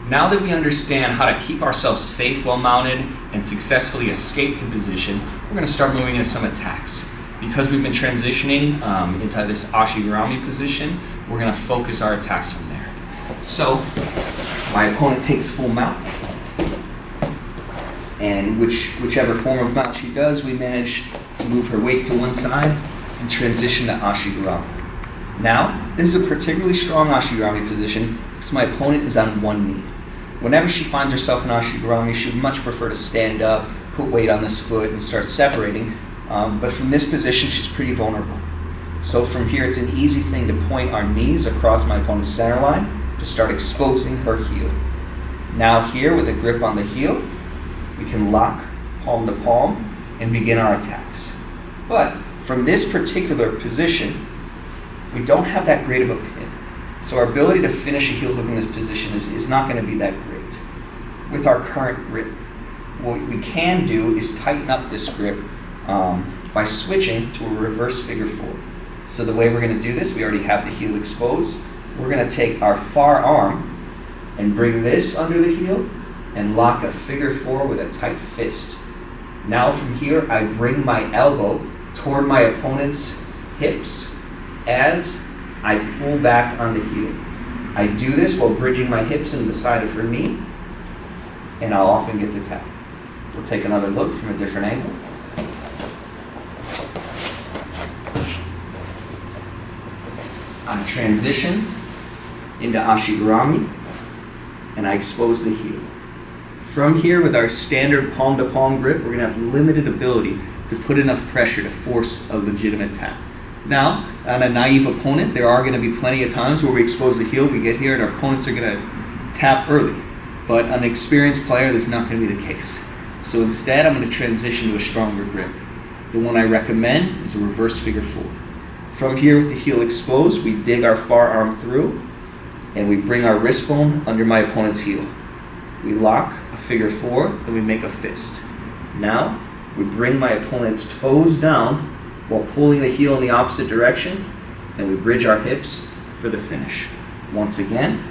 Now that we understand how to keep ourselves safe while mounted and successfully escape the position, we're going to start moving into some attacks. Because we've been transitioning into this Ashi Garami position, we're going to focus our attacks from there. So, my opponent takes full mount, and whichever form of mount she does, we manage to move her weight to one side and transition to Ashi Garami. Now, this is a particularly strong Ashi Garami position because my opponent is on one knee. Whenever she finds herself in Ashi Garami, she would much prefer to stand up, put weight on this foot, and start separating. But from this position, she's pretty vulnerable. So from here, it's an easy thing to point our knees across my opponent's center line to start exposing her heel. Now here, with a grip on the heel, we can lock palm to palm and begin our attacks. But from this particular position, we don't have that great of a pin. So our ability to finish a heel hook in this position is not going to be that great with our current grip. What we can do is tighten up this grip by switching to a reverse figure four. So the way we're going to do this, we already have the heel exposed. We're going to take our far arm and bring this under the heel and lock a figure four with a tight fist. Now from here, I bring my elbow toward my opponent's hips as I pull back on the heel. I do this while bridging my hips into the side of her knee, and I'll often get the tap. We'll take another look from a different angle. I transition into Ashi Garami, and I expose the heel. From here, with our standard palm-to-palm grip, we're going to have limited ability to put enough pressure to force a legitimate tap. Now, on a naive opponent, there are going to be plenty of times where we expose the heel, we get here, and our opponents are going to tap early. But on an experienced player, that's not going to be the case. So instead, I'm going to transition to a stronger grip. The one I recommend is a reverse figure four. From here, with the heel exposed, we dig our far arm through, and we bring our wrist bone under my opponent's heel. We lock a figure four, and we make a fist. Now, we bring my opponent's toes down while pulling the heel in the opposite direction, and we bridge our hips for the finish. Once again,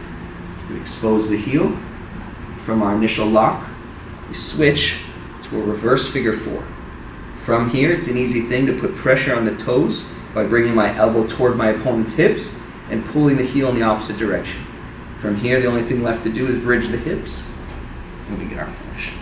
we expose the heel. From our initial lock, we switch to a reverse figure four. From here, it's an easy thing to put pressure on the toes by bringing my elbow toward my opponent's hips and pulling the heel in the opposite direction. From here, the only thing left to do is bridge the hips, and we get our finish.